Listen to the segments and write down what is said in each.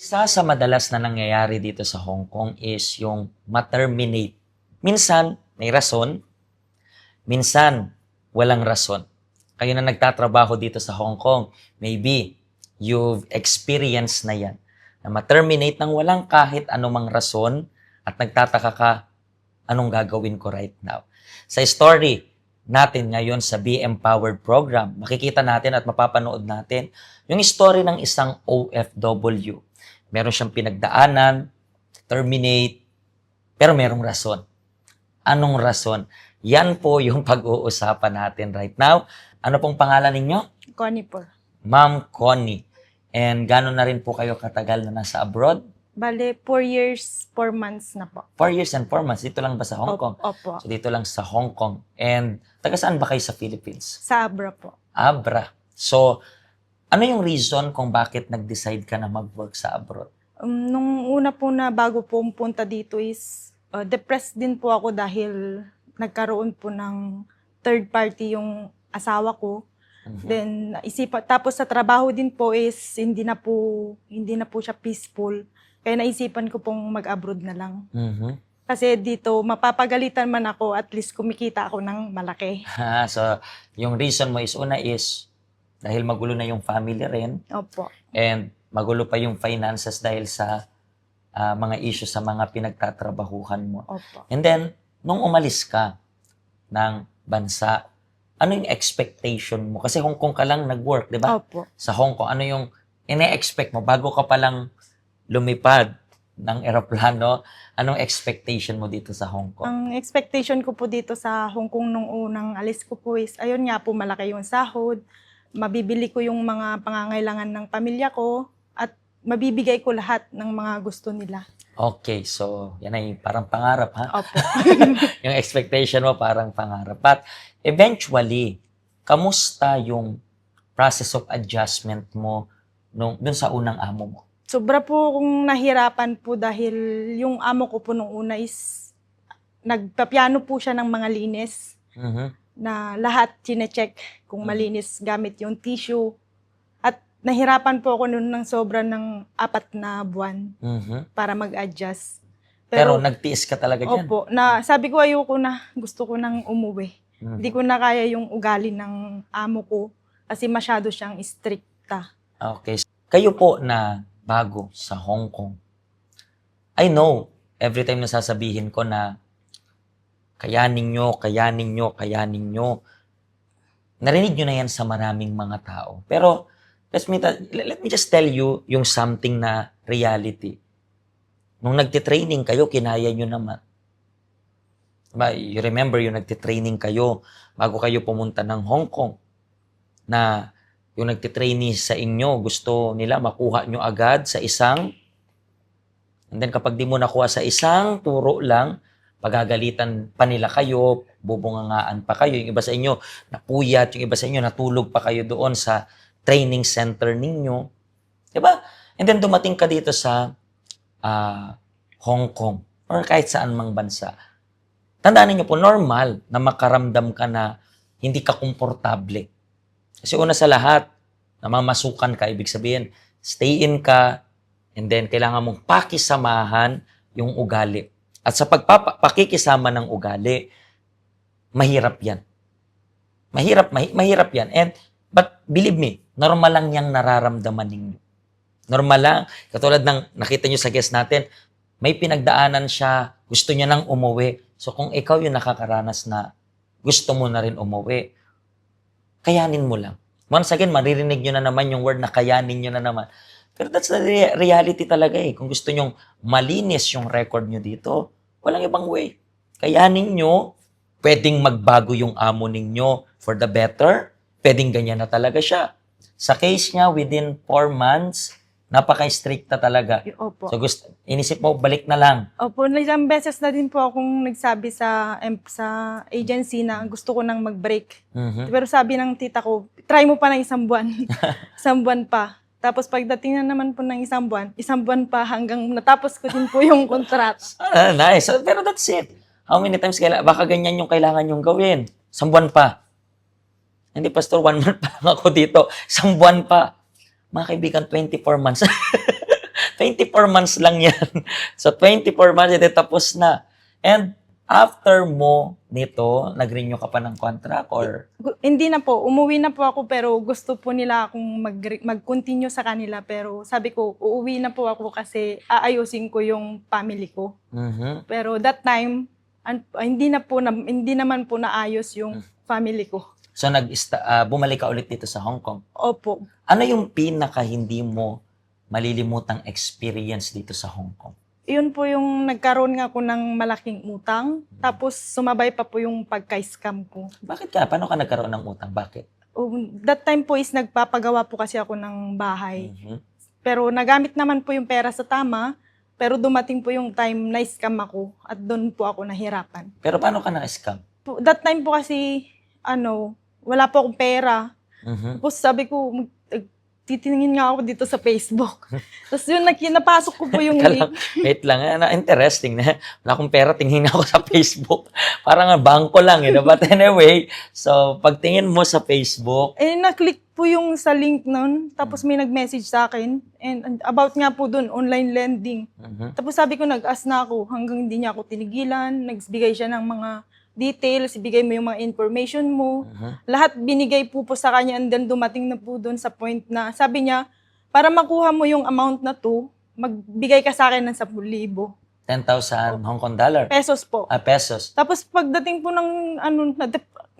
Isa sa madalas na nangyayari dito sa Hong Kong is yung ma-terminate. Minsan, may rason. Minsan, walang rason. Kayo na nagtatrabaho dito sa Hong Kong, maybe you've experienced na yan. Na ma-terminate ng walang kahit anumang rason at nagtataka ka, anong gagawin ko right now? Sa story natin ngayon sa Be Empowered program, makikita natin at mapapanood natin yung story ng isang OFW. Meron siyang pinagdaanan, terminate, pero merong rason. Anong rason? Yan po yung pag-uusapan natin right now. Ano pong pangalan ninyo? Connie po. Ma'am Connie. And gano'n na rin po kayo katagal na nasa abroad? Bale, 4 years, 4 months na po. 4 years and 4 months. Dito lang ba sa Hong Kong? Opo. So dito lang sa Hong Kong. And taga saan ba kayo sa Philippines? Sa Abra po. Abra. So, ano yung reason kung bakit nag-decide ka na mag-work sa abroad? Nung una po na bago po punta dito is depressed din po ako dahil nagkaroon po ng third party yung asawa ko. Then tapos sa trabaho din po is hindi na po siya peaceful. Kaya naisipan ko pong mag-abroad na lang. Kasi dito mapapagalitan man ako, at least kumikita ako ng malaki. So, yung reason mo is una is dahil magulo na yung family rin. Opo. And magulo pa yung finances dahil sa mga issues sa mga pinagtatrabahuhan mo. Opo. And then, nung umalis ka ng bansa, ano yung expectation mo? Kasi Hong Kong ka lang nag-work, di ba? Opo. Sa Hong Kong, ano yung ine-expect mo bago ka palang lumipad ng eroplano? Anong expectation mo dito sa Hong Kong? Ang expectation ko po dito sa Hong Kong nung unang alis ko po is, ayun nga po, malaki yung sahod, mabibili ko yung mga pangangailangan ng pamilya ko, at mabibigay ko lahat ng mga gusto nila. Okay, so yan ay parang pangarap, ha? Opo. Yung expectation mo parang pangarap. But eventually, kamusta yung process of adjustment mo dun sa unang amo mo? Sobra po akong nahirapan po dahil yung amo ko po nung una is nagpapiano po siya ng mga linis na lahat chinecheck kung malinis gamit yung tissue. At nahirapan po ako noon ng sobra ng 4 na buwan para mag-adjust. Pero nagtiis ka talaga dyan? Opo. Sabi ko ayoko na, gusto ko nang umuwi. Hindi ko na kaya yung ugali ng amo ko kasi masyado siyang stricta. Okay. Kayo po na bago sa Hong Kong, I know, every time nasasabihin ko na kayanin nyo, narinig nyo na yan sa maraming mga tao. Pero, let me just tell you yung something na reality. Nung nagtitraining kayo, kinaya nyo naman. Diba? You remember yung nagtitraining kayo bago kayo pumunta ng Hong Kong, na yung nagtitrainee sa inyo, gusto nila makuha nyo agad sa isang, and then kapag di mo nakuha sa isang turo lang, pagagalitan pa nila kayo, bubungangaan pa kayo, yung iba sa inyo napuyat, yung iba sa inyo natulog pa kayo doon sa training center ninyo. Diba? And then dumating ka dito sa Hong Kong or kahit saan mang bansa. Tandaan niyo po, normal na makaramdam ka na hindi ka komportable. Kasi una sa lahat, namamasukan ka, ibig sabihin, stay in ka, and then kailangan mong pakisamahan yung ugali. At sa pakikisama ng ugali, mahirap yan. Mahirap yan. But believe me, normal lang yang nararamdaman ninyo. Normal lang. Katulad ng nakita nyo sa guest natin, may pinagdaanan siya, gusto niya nang umuwi. So kung ikaw yung nakakaranas na gusto mo na rin umuwi, kayanin mo lang. Once again, maririnig nyo na naman yung word na kayanin nyo na naman. Pero that's the reality talaga eh. Kung gusto nyong malinis yung record nyo dito, walang ibang way. Kayanin nyo, pwedeng magbago yung amo ninyo for the better, pwedeng ganyan na talaga siya. Sa case niya, within 4 months, napaka-stricta talaga. Opo. So inisip mo, balik na lang. Opo, ilang beses na din po akong nagsabi sa agency na gusto ko nang mag-break. Pero sabi ng tita ko, try mo pa ng 1 buwan. 1 buwan pa. Tapos pagdating na naman po ng 1 buwan, 1 buwan pa hanggang natapos ko din po yung kontrata. Nice. Pero that's it. How many times baka ganyan yung kailangan yung gawin? 1 buwan pa. Hindi, Pastor, 1 month pa lang ako dito. 1 buwan pa. Mga kaibigan, 24 months. 24 months lang yan. So, 24 months, ito tapos na. And after mo nito, nag-renew ka pa ng contract or? Hindi na po, umuwi na po ako pero gusto po nila akong mag-continue sa kanila pero sabi ko, uuwi na po ako kasi aayusin ko yung family ko. Mhm. Pero that time, hindi naman po naayos yung family ko. So, bumalik ka ulit dito sa Hong Kong. Opo. Ano yung pinaka hindi mo malilimutang experience dito sa Hong Kong? Yun po yung nagkaroon nga ako ng malaking utang. Tapos sumabay pa po yung pagka-scam ko. Bakit ka? Paano ka nagkaroon ng utang? Bakit? That time po is nagpapagawa po kasi ako ng bahay. Mhm. Pero nagamit naman po yung pera sa tama. Pero dumating po yung time na scam ako at doon po ako nahirapan. Pero paano ka na-scam? That time po kasi, wala po akong pera. Mhm. Tapos sabi ko, titingin nga ako dito sa Facebook. Tapos yun, napasok ko po yung Teka lang, link. wait lang. Interesting na. Wala akong pera, tingin ako sa Facebook. Parang bangko lang, But anyway, so pagtingin mo sa Facebook, Na-click po yung sa link nun. Tapos may nag-message sa akin. And about nga po dun, online lending. mhm, Tapos sabi ko, nag-ask na ako hanggang hindi niya ako tinigilan. Nagbigay siya ng mga details, ibigay mo yung mga information mo. Lahat binigay po sa kanya and then dumating na po doon sa point na sabi niya, para makuha mo yung amount na to, magbigay ka sa akin ng 10,000 10,000 Hong Kong dollar. pesos po. Pesos. Tapos pagdating po ng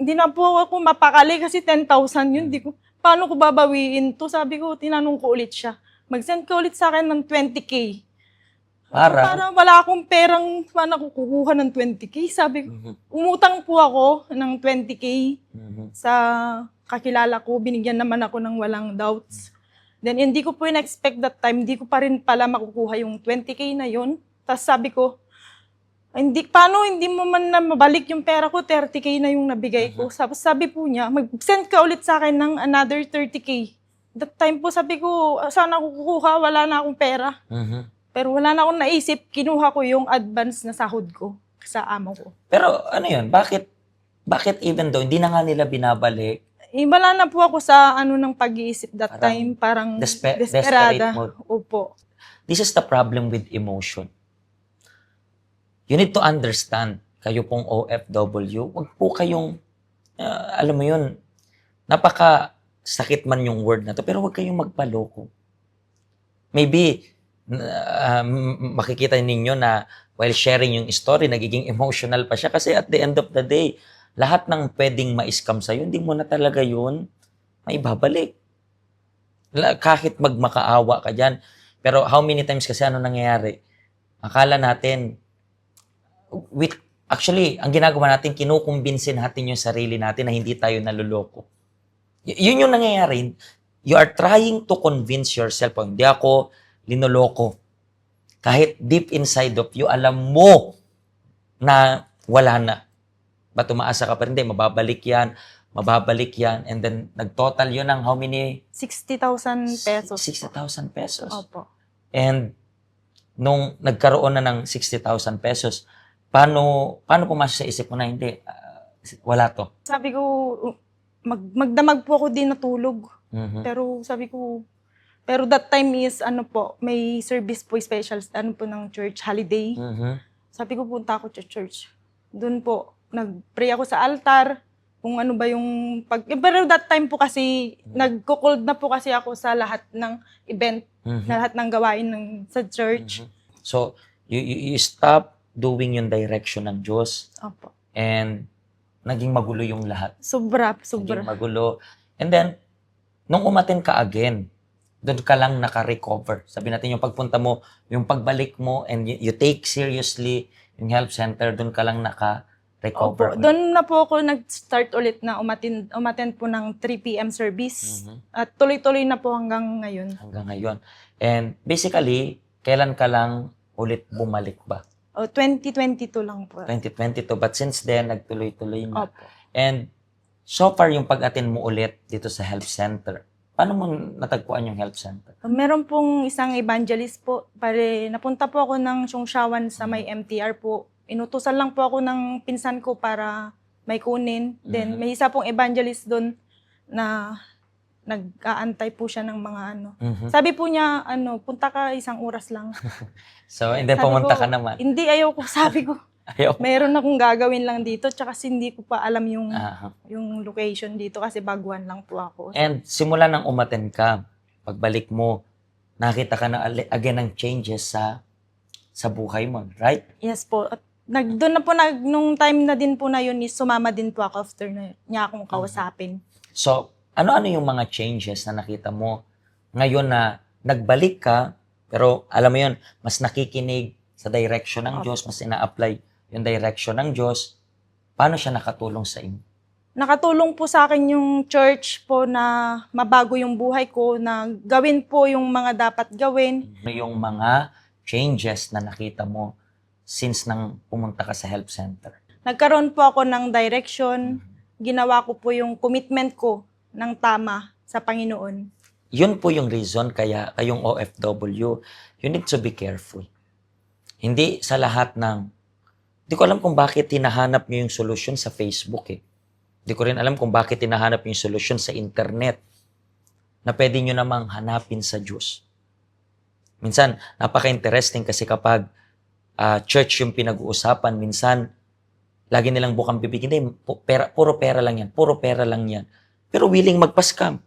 hindi na po ako mapakali kasi 10,000 yun. Di ko, paano ko babawiin to? Sabi ko, tinanong ko ulit siya. Mag-send ka ulit sa akin ng 20K. Para wala akong perang paano ako kukuha ng 20K. Sabi ko, umutang po ako ng 20K sa kakilala ko. Binigyan naman ako ng walang doubts. Then hindi ko po in-expect that time, hindi ko pa rin pala makukuha yung 20K na yun. Tapos sabi ko, paano hindi mo man na mabalik yung pera ko, 30K na yung nabigay ko. Sabi po niya, mag-send ka ulit sa akin ng another 30K. That time po sabi ko, saan ako kukuha? Wala na akong pera. Pero wala na akong naisip, kinuha ko yung advance na sahod ko sa amo ko. Pero ano yun, bakit even though hindi na nga nila binabalik, Wala na po ako sa ng pag-iisip that time, parang desperate desperada. mode. Opo. This is the problem with emotion. You need to understand, kayo pong OFW, wag po kayong, alam mo yun, napaka-sakit man yung word na to, pero wag kayong magpaloko. Maybe, makikita ninyo na while sharing yung story, nagiging emotional pa siya kasi at the end of the day, lahat ng pwedeng ma-scam sa'yo, hindi mo na talaga yun maibabalik. Kahit magmakaawa ka dyan. Pero how many times kasi nangyayari? Akala natin, actually, ang ginagawa natin, kinukumbinsin natin yung sarili natin na hindi tayo naluloko. Yun yung nangyayari. You are trying to convince yourself, hindi ako linoloko. Kahit deep inside of you, alam mo na wala na. Ba't umaasa ka pa rin? Hindi, mababalik yan. And then, nag-total yun ng how many? 60,000 pesos. 60,000 pesos. Opo. And, nung nagkaroon na ng 60,000 pesos, paano pumasok sa isip mo na hindi, wala to? Sabi ko, magdamag po ako din natulog. Pero sabi ko, pero that time is, may service po special, ng church holiday. Sabi ko, punta ako sa church. Doon po, nag-pray ako sa altar, kung ano ba yung pero that time po kasi, nagko-cold na po kasi ako sa lahat ng event, lahat ng gawain sa church. So, you stop doing yung direction ng Diyos. Opo. And, naging magulo yung lahat. Sobra. Naging magulo. And then, nung umaten ka again, doon ka lang naka-recover. Sabi natin yung pagpunta mo, yung pagbalik mo, and you take seriously yung health center, doon ka lang naka-recover. Opo. Doon na po ako nag-start ulit na umattend po ng 3 p.m. service. At tuloy-tuloy na po hanggang ngayon. Hanggang ngayon. And basically, kailan ka lang ulit bumalik ba? 2022 lang po. 2022. But since then, nagtuloy-tuloy na. Opo. And so far, yung pag-attend mo ulit dito sa health center, paano mo natagpuan yung health center? Meron pong isang evangelist po. Napunta po ako ng Siongsawan sa may MTR po. Inutusan lang po ako ng pinsan ko para may kunin. Then may isa pong evangelist doon na nag-aantay po siya ng mga ano. Mhm. Sabi po niya, punta ka 1 oras lang. So, and then Sabi pumunta ko, ka naman. Hindi, ayoko. Sabi ko, Ayaw. meron akong gagawin lang dito, tsaka hindi ko pa alam Aha. yung location dito kasi baguhan lang po ako. And simula nang umattend ka, pagbalik mo, nakita ka na again ng changes sa buhay mo, right? Yes po. At doon na po, nung time na din po na yun, is sumama din po ako after na niya akong kausapin. So, ano-ano yung mga changes na nakita mo ngayon na nagbalik ka, pero alam mo yun, mas nakikinig sa direction ng Diyos, mas ina-apply yung direction ng Diyos. Paano siya nakatulong sa inyo? Nakatulong po sa akin yung church po na mabago yung buhay ko, na gawin po yung mga dapat gawin. Ano yung mga changes na nakita mo since nang pumunta ka sa help center? Nagkaroon po ako ng direction, ginawa ko po yung commitment ko ng tama sa Panginoon. Yun po yung reason kaya kayong OFW, you need to be careful. Hindi sa lahat hindi ko alam kung bakit hinahanap nyo yung solusyon sa Facebook eh. Hindi ko rin alam kung bakit hinahanap yung solusyon sa internet na pwede nyo namang hanapin sa Diyos. Minsan, napaka-interesting kasi kapag church yung pinag-uusapan, minsan, lagi nilang bukang bibig, hindi, puro pera lang yan, puro pera lang yan. Pero willing magpa-scam.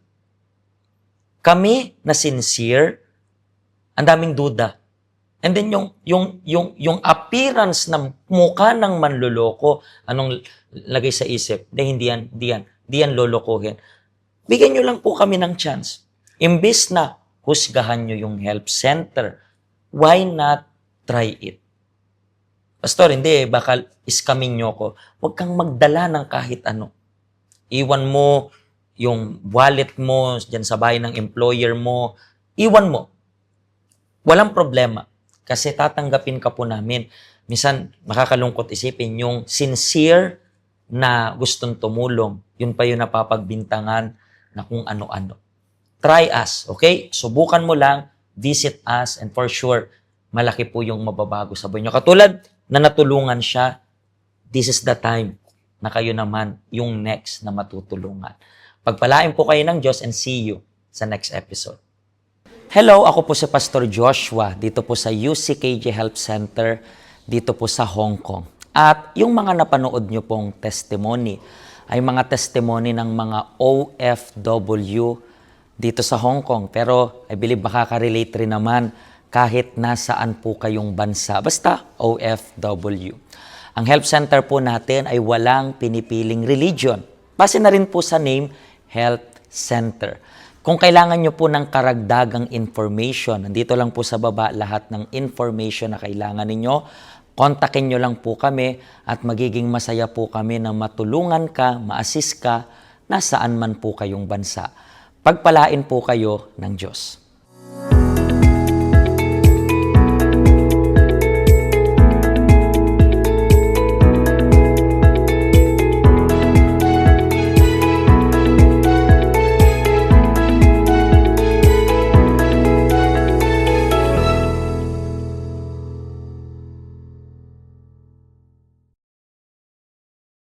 Kami na sincere, ang daming duda. And then yung appearance ng mukha ng manloloko, anong lagay sa isip? Hindi yan lolokohin. Bigyan nyo lang po kami ng chance. Imbis na husgahan nyo yung help center, why not try it? Pastor, hindi, baka iskamin nyo ko. Huwag kang magdala ng kahit ano. Iwan mo yung wallet mo dyan sa bahay ng employer mo. Iwan mo. Walang problema. Kasi tatanggapin ka po namin. Minsan, makakalungkot isipin, yung sincere na gustong tumulong, yun pa yung napapagbintangan na kung ano-ano. Try us, okay? Subukan mo lang, visit us, and for sure, malaki po yung mababago sa buhay nyo. Katulad na natulungan siya, this is the time na kayo naman yung next na matutulungan. Pagpalain po kayo ng Diyos and see you sa next episode. Hello, ako po si Pastor Joshua dito po sa UCKJ Help Center dito po sa Hong Kong. At yung mga napanood nyo pong testimony ay mga testimony ng mga OFW dito sa Hong Kong. Pero I believe makaka-relate rin naman kahit nasaan po kayong bansa. Basta OFW. Ang Help Center po natin ay walang pinipiling religion. Base na rin po sa name, Help Center. Kung kailangan nyo po ng karagdagang information, nandito lang po sa baba lahat ng information na kailangan ninyo. Kontakin nyo lang po kami at magiging masaya po kami na matulungan ka, ma-assist ka, nasaan man po kayong bansa. Pagpalain po kayo ng Diyos.